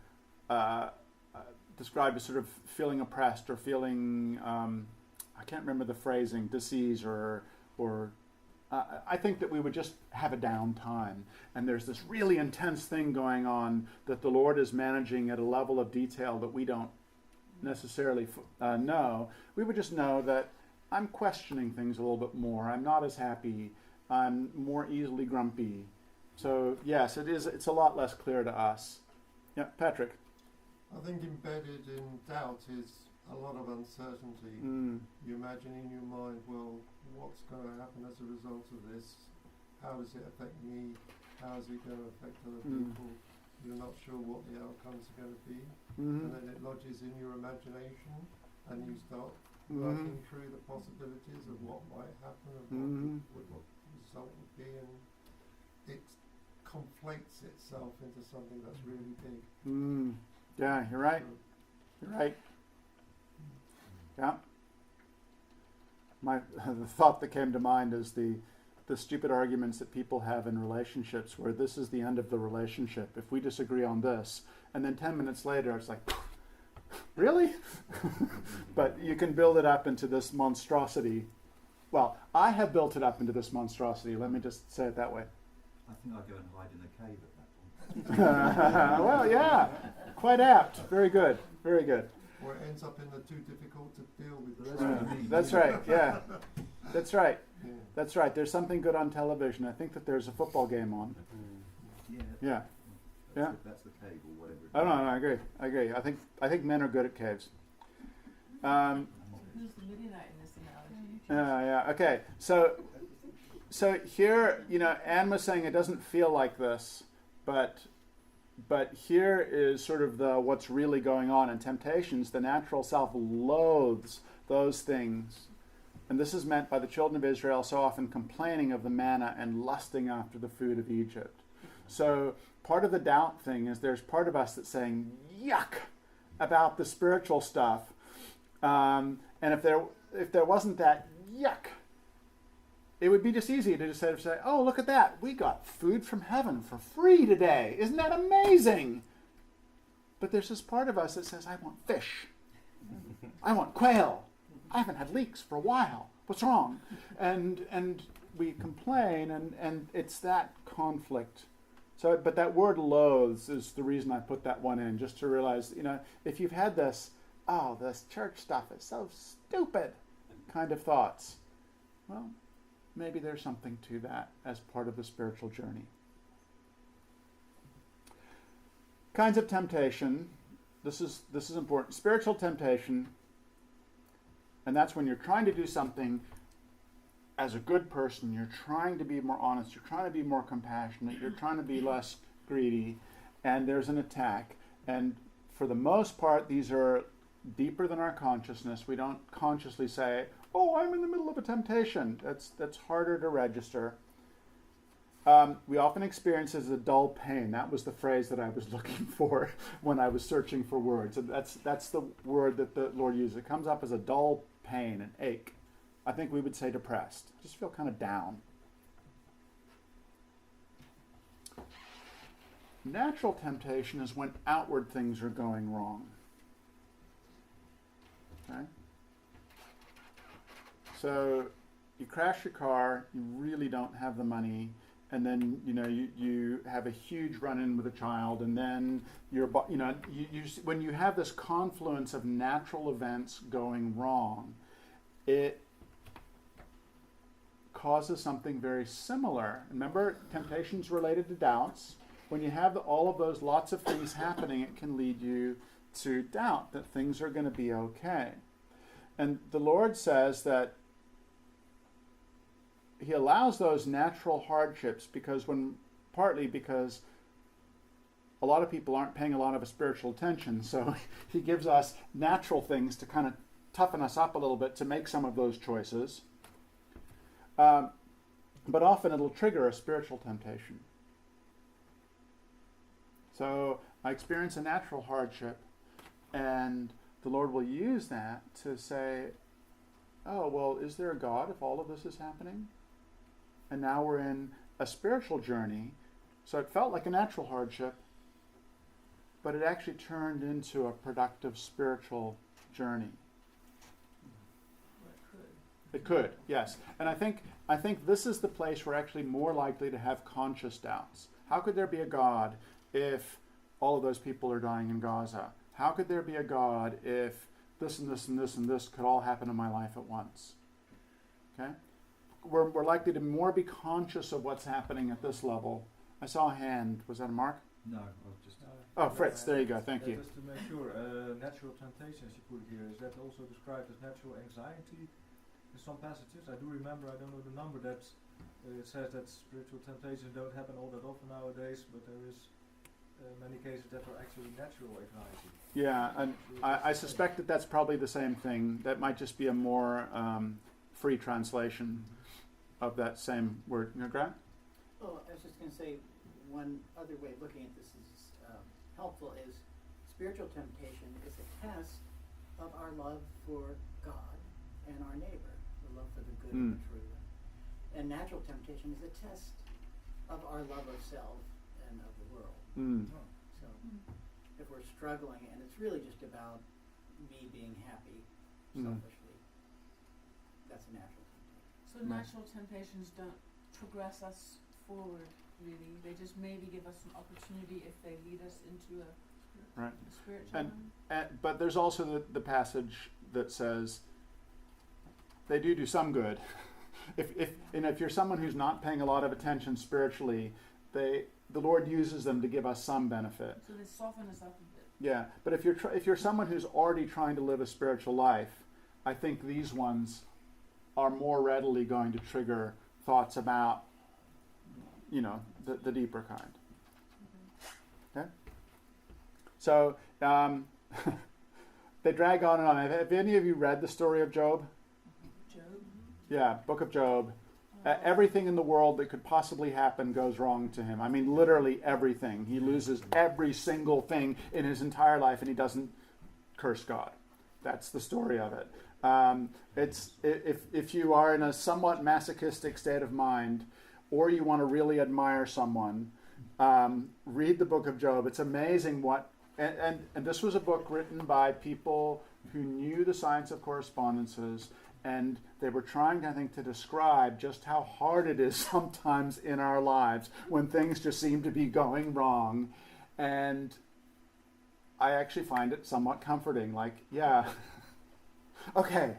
described as sort of feeling oppressed or feeling, I can't remember the phrasing, disease or I think that we would just have a down time. And there's this really intense thing going on that the Lord is managing at a level of detail that we don't necessarily know. We would just know that I'm questioning things a little bit more. I'm not as happy. I'm more easily grumpy. So yes, it's a lot less clear to us. Yeah, Patrick.
I think embedded in doubt is a lot of uncertainty. You imagine in your mind, well, what's going to happen as a result of this? How does it affect me? How is it going to affect other people? You're not sure what the outcomes are going to be. And then it lodges in your imagination and you start working through the possibilities of what might happen and what the result would be, and it conflates itself into something that's really big.
Yeah, you're right. You're right. Yeah. The thought that came to mind is the stupid arguments that people have in relationships where this is the end of the relationship. If we disagree on this, and then 10 minutes later it's like, really? But you can build it up into this monstrosity. Well, I have built it up into this monstrosity. Let me just say it that way.
I think I'll go and hide in a cave at that point.
Well, yeah. Quite apt. Very good. Very good.
Or it ends up in the too difficult to deal with.
That's right. Yeah. That's right. That's right. There's something good on television. I think that there's a football game on. Yeah. Yeah.
That's the cave or whatever.
Oh no, I agree. I agree. I think men are good at caves.
Who's the Midianite in this analogy?
Yeah. Okay. So here, you know, Anne was saying it doesn't feel like this, but here is sort of what's really going on in temptations. The natural self loathes those things. And this is meant by the children of Israel so often complaining of the manna and lusting after the food of Egypt. So part of the doubt thing is there's part of us that's saying, yuck, about the spiritual stuff. And if there wasn't that yuck, it would be just easy to just say, oh, look at that. We got food from heaven for free today. Isn't that amazing? But there's this part of us that says, I want fish. I want quail. I haven't had leeks for a while. What's wrong? And we complain, and it's that conflict. So, but that word loathes is the reason I put that one in, just to realize, if you've had this, oh, this church stuff is so stupid kind of thoughts, well, maybe there's something to that as part of the spiritual journey. Kinds of temptation. This is important. Spiritual temptation, and that's when you're trying to do something as a good person, you're trying to be more honest, you're trying to be more compassionate, you're trying to be less greedy, and there's an attack. And for the most part, these are deeper than our consciousness. We don't consciously say, oh, I'm in the middle of a temptation. That's harder to register. We often experience it as a dull pain. That was the phrase that I was looking for when I was searching for words. And that's the word that the Lord uses. It comes up as a dull pain, an ache. I think we would say depressed. Just feel kind of down. Natural temptation is when outward things are going wrong. Okay? So you crash your car, you really don't have the money, and then you have a huge run-in with a child, and then when you have this confluence of natural events going wrong, it causes something very similar. Remember, temptation's related to doubts. When you have all of those lots of things happening, it can lead you to doubt that things are going to be okay. And the Lord says that He allows those natural hardships partly because a lot of people aren't paying a lot of spiritual attention. So He gives us natural things to kind of toughen us up a little bit to make some of those choices. But often it'll trigger a spiritual temptation. So I experience a natural hardship, and the Lord will use that to say, oh, well, is there a God if all of this is happening? And now we're in a spiritual journey. So it felt like a natural hardship, but it actually turned into a productive spiritual journey. It could, yes. And I think this is the place we're actually more likely to have conscious doubts. How could there be a God if all of those people are dying in Gaza? How could there be a God if this and this and this and this could all happen in my life at once? Okay? We're likely to more be conscious of what's happening at this level. I saw a hand. Was that a Mark?
No, I was just...
Oh, Fritz, there you go. Thank you.
Just to make sure, natural temptation, as you put it here, is that also described as natural anxiety? In some passages, I do remember, I don't know the number, that it says that spiritual temptations don't happen all that often nowadays, but there is many cases that are actually natural anxiety.
Yeah, and I suspect that that's probably the same thing. That might just be a more free translation of that same word. Grant?
Oh, I was just going to say, one other way of looking at this is helpful is spiritual temptation is a test of our love for God and our neighbor, the love for the good and the true. And natural temptation is a test of our love of self and of the world. So if we're struggling, and it's really just about me being happy selfishly, that's a natural temptation.
So natural temptations don't progress us forward, really. They just maybe give us an opportunity if they lead us into a spiritual
but there's also the passage that says they do some good. if you're someone who's not paying a lot of attention spiritually, the Lord uses them to give us some benefit.
So they soften us up a bit.
Yeah, but if you're someone who's already trying to live a spiritual life, I think these ones are more readily going to trigger thoughts about, the deeper kind. Okay? So they drag on and on. Have any of you read the story of Job?
Job?
Yeah, Book of Job. Everything in the world that could possibly happen goes wrong to him. I mean, literally everything. He loses every single thing in his entire life, and he doesn't curse God. That's the story of it. If you are in a somewhat masochistic state of mind, or you want to really admire someone, read the Book of Job. It's amazing and this was a book written by people who knew the science of correspondences And they were trying, I think, to describe just how hard it is sometimes in our lives when things just seem to be going wrong. And I actually find it somewhat comforting. Like, yeah, okay,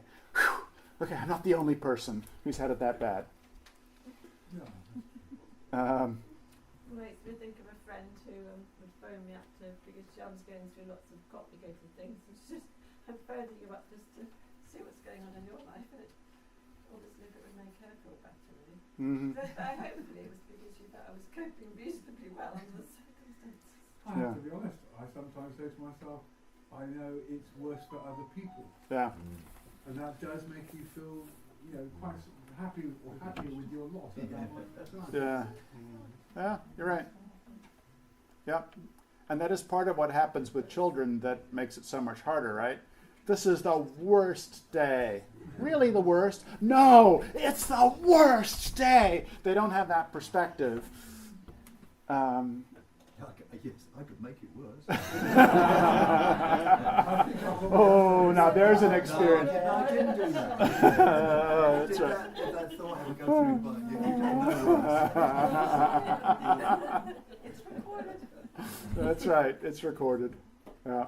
okay, I'm not the only person who's had it that bad.
Makes me think of a friend who would phone me up because John's going through lots of complicated things. It's just, I'm phoning you up just to see what's going on in your life, and obviously if it would make her feel better, really.
Mm-hmm.
But hopefully it was because she thought I was coping reasonably well under the circumstances.
I have to be honest, I sometimes say to myself, I know it's worse for other people.
Yeah.
And that does make you feel, quite happy or happier with your lot at that point in time.
Yeah. Yeah, you're right. Yep. And that is part of what happens with children that makes it so much harder, right? This is the worst day. Really the worst? No, it's the worst day. They don't have that perspective.
Yes, I could make it worse.
Oh, now there's an experience.
No, I didn't do that.
That's right.
If that thought had to go through, but you don't know.
It's recorded.
That's right. It's recorded. Yeah.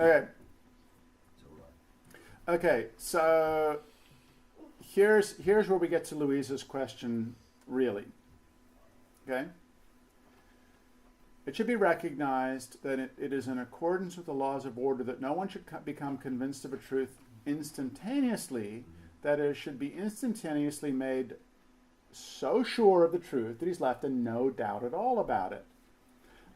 Okay. Okay. So here's where we get to Louisa's question, really. Okay. It should be recognized that it is in accordance with the laws of order that no one should become convinced of a truth instantaneously, that it should be instantaneously made so sure of the truth that he's left in no doubt at all about it.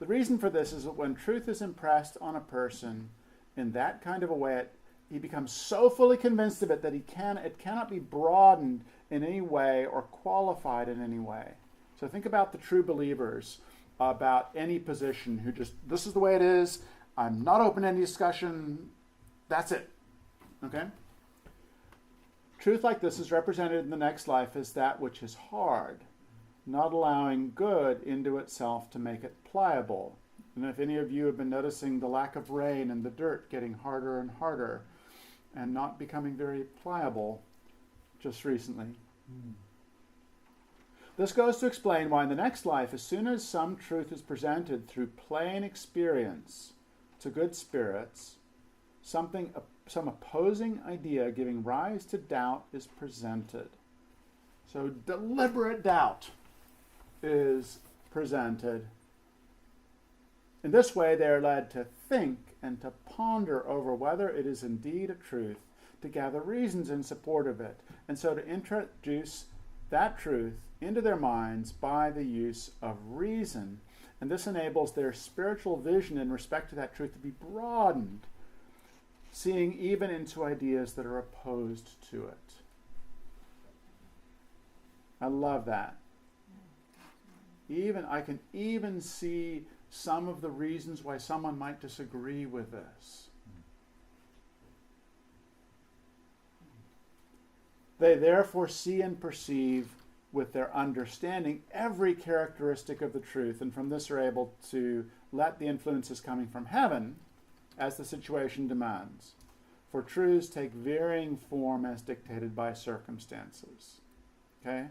The reason for this is that when truth is impressed on a person in that kind of a way, he becomes so fully convinced of it that it cannot be broadened in any way or qualified in any way. So think about the true believers about any position who just, this is the way it is, I'm not open to any discussion, that's it. Okay? Truth like this is represented in the next life as that which is hard, not allowing good into itself to make it pliable. And if any of you have been noticing the lack of rain and the dirt getting harder and harder and not becoming very pliable just recently. This goes to explain why in the next life, as soon as some truth is presented through plain experience to good spirits, some opposing idea giving rise to doubt is presented. So deliberate doubt is presented. In this way, they are led to think and to ponder over whether it is indeed a truth, to gather reasons in support of it, and so to introduce that truth into their minds by the use of reason. And this enables their spiritual vision in respect to that truth to be broadened, seeing even into ideas that are opposed to it. I love that. I can even see some of the reasons why someone might disagree with this. They therefore see and perceive with their understanding every characteristic of the truth, and from this are able to let the influences coming from heaven as the situation demands. For truths take varying form as dictated by circumstances. Okay?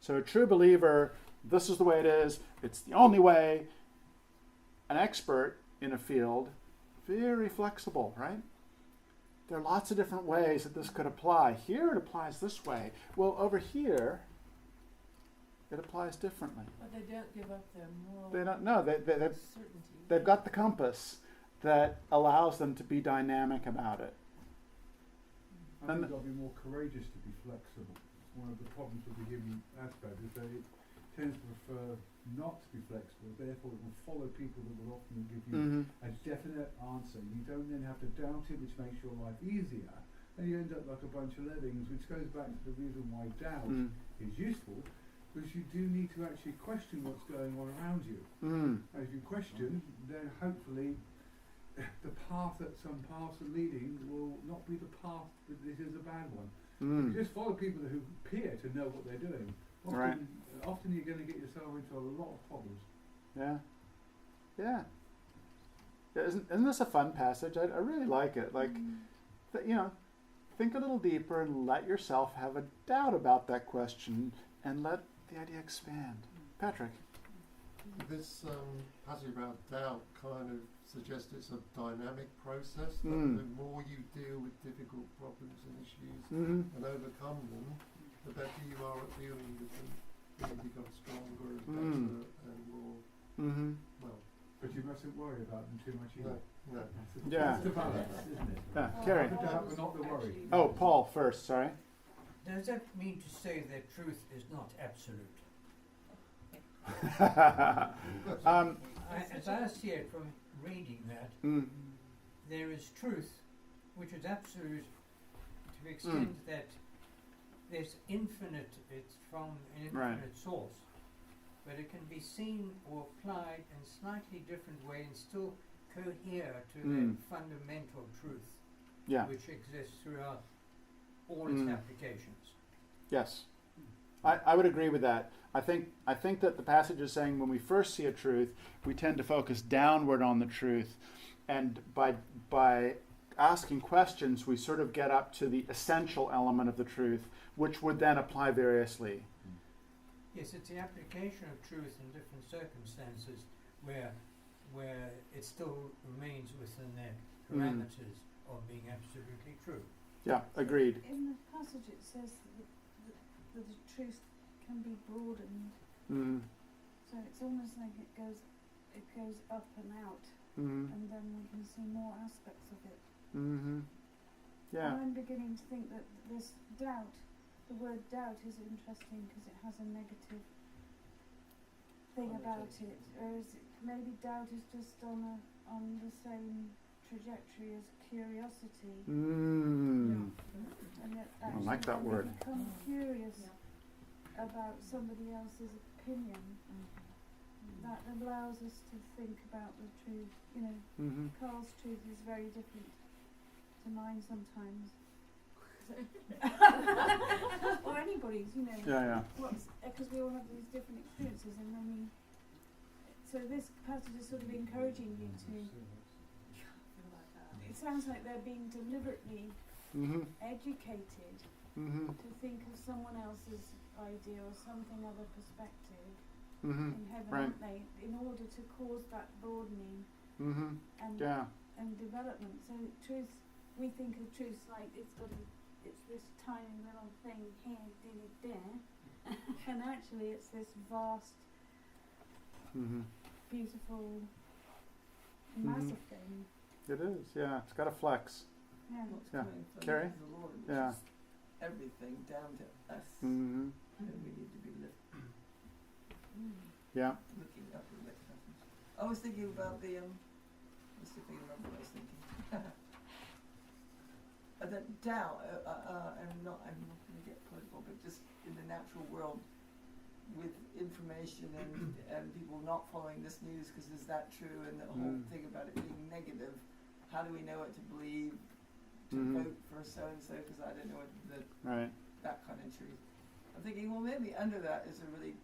So a true believer, this is the way it is, it's the only way. An expert in a field, very flexible, right? There are lots of different ways that this could apply. Here it applies this way. Well, over here, it applies differently.
But they don't give up their moral
They don't know.
certainty.
They've got the compass that allows them to be dynamic about it.
I think you've got to be more courageous to be flexible. One of the problems with the human aspect is that it tends to prefer not to be flexible, therefore it will follow people that will often give you a definite answer. You don't then have to doubt it, which makes your life easier, and you end up like a bunch of lemmings, which goes back to the reason why doubt is useful, because you do need to actually question what's going on around you. As you question, then hopefully the path that some paths are leading will not be the path that this is a bad one. If you just follow people who appear to know what they're doing, often you're going to get yourself into a lot of problems.
Yeah. Isn't this a fun passage? I really like it. Like, think a little deeper and let yourself have a doubt about that question and let the idea expand. Patrick.
This passage about doubt kind of suggests it's a dynamic process. That the more you deal with difficult problems and issues and overcome them, the better you are at dealing with them. You become stronger and better and more, well.
But you mustn't worry about them too much either.
No.
Yeah.
It's the balance, isn't it?
Yeah. Carrie.
Good to have, but not the worry.
Oh, Paul first, sorry.
Does that mean to say that truth is not absolute? As I see it from reading that, there is truth which is absolute to the extent that there's infinite, it's from an infinite source, but it can be seen or applied in a slightly different way and still cohere to that fundamental truth which exists throughout all its applications.
Yes. I would agree with that. I think that the passage is saying when we first see a truth, we tend to focus downward on the truth, and by asking questions, we sort of get up to the essential element of the truth, which would then apply variously.
Yes, it's the application of truth in different circumstances where it still remains within their parameters of being absolutely true.
Yeah, agreed.
In the passage it says that the truth can be broadened. So it's almost like it goes up and out, and then we can see more aspects of it.
Yeah.
And I'm beginning to think that this doubt, the word doubt is interesting because it has a negative thing about it, whereas maybe doubt is just on the same trajectory as curiosity. And that
I like that word.
Become curious about somebody else's opinion. That allows us to think about the truth. You know, Carl's truth is very different to mine sometimes. Or anybody's, you know.
Yeah.
Because we all have these different experiences, and then so this passage is sort of encouraging you to. It sounds like they're being deliberately educated to think of someone else's idea or something other perspective in heaven, aren't they? In order to cause that broadening and development. So truth, we think of truth like it's this tiny little thing here, there, and actually it's this vast, beautiful, massive thing.
It is, yeah. It's got a flex.
Yeah.
What's coming from
Carrie?
the Lord, which is everything down to us. And we need to be looking up and looking up. I was thinking about the let's see if I can remember what I was thinking. That doubt, I'm not going to get political, but just in the natural world, with information and people not following this news because is that true, and the whole thing about it being negative. How do we know what to believe? To vote for so and so because I don't know what that kind of truth. I'm thinking, well, maybe under that is a really,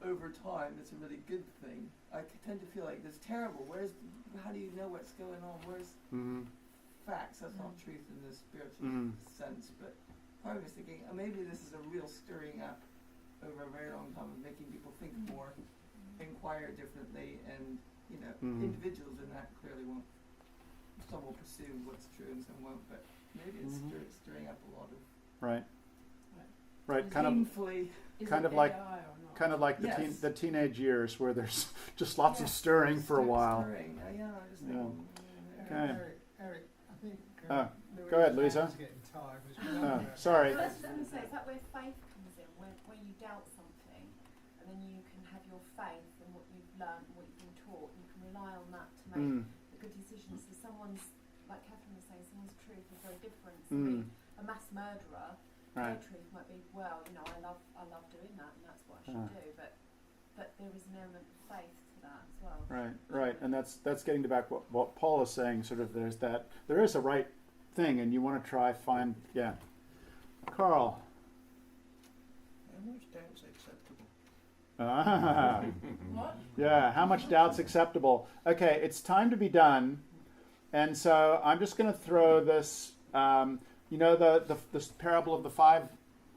over time, it's a really good thing. I tend to feel like it's terrible. How do you know what's going on? Where's facts? That's not truth in the spiritual sense, but part of me is thinking, maybe this is a real stirring up over a very long time of making people think more, inquire differently, and individuals in that clearly won't. Some will pursue what's true and some won't, but maybe it's stirring up a lot of
kind of like the teenage years where there's just lots of stirring for a while. Okay.
Erik, I think.
Go ahead, Louisa. Sorry.
I was just going to say, is that where faith comes in, where you doubt something, and then you can have your faith in what you've learned, what you've been taught, and you can rely on that to make the good decisions. So someone's, like Catherine was saying, someone's truth is very different. So a mass murderer, their truth might be, well, I love doing that, and that's what I should do. But there is an element of faith to that as well.
Right, and that's getting to back what Paul is saying. Sort of, there is a right thing, and you want to try find Carl.
How much doubt's acceptable?
What?
Yeah, how much doubt's acceptable? Okay, it's time to be done, and so I'm just going to throw this You know the parable of the 5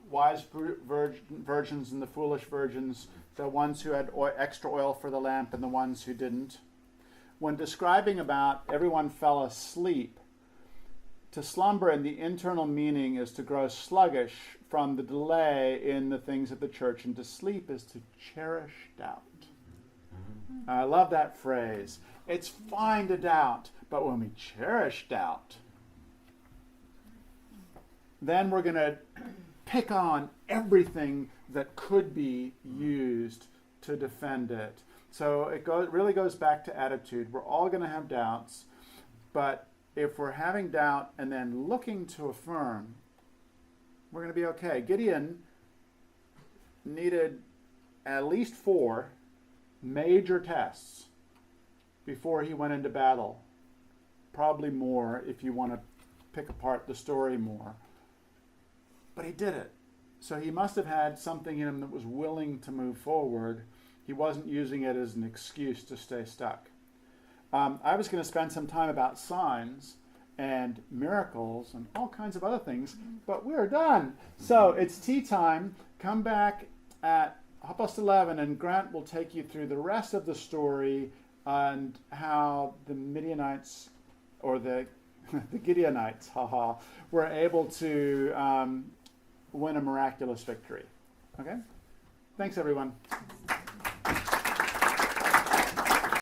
wise virgins and the foolish virgins, the ones who had extra oil for the lamp and the ones who didn't. When describing about everyone fell asleep, to slumber in the internal meaning is to grow sluggish from the delay in the things of the church, and to sleep is to cherish doubt. I love that phrase. It's fine to doubt, but when we cherish doubt, then we're going to pick on everything that could be used to defend it. So it really goes back to attitude. We're all going to have doubts, but if we're having doubt and then looking to affirm, we're going to be okay. Gideon needed at least 4 major tests before he went into battle. Probably more if you want to pick apart the story more. But he did it. So he must have had something in him that was willing to move forward. He wasn't using it as an excuse to stay stuck. I was going to spend some time about signs and miracles and all kinds of other things, but we're done. So it's tea time. Come back at 11:30 and Grant will take you through the rest of the story and how the Midianites, or the Gideonites, were able to win a miraculous victory. Okay? Thanks, everyone.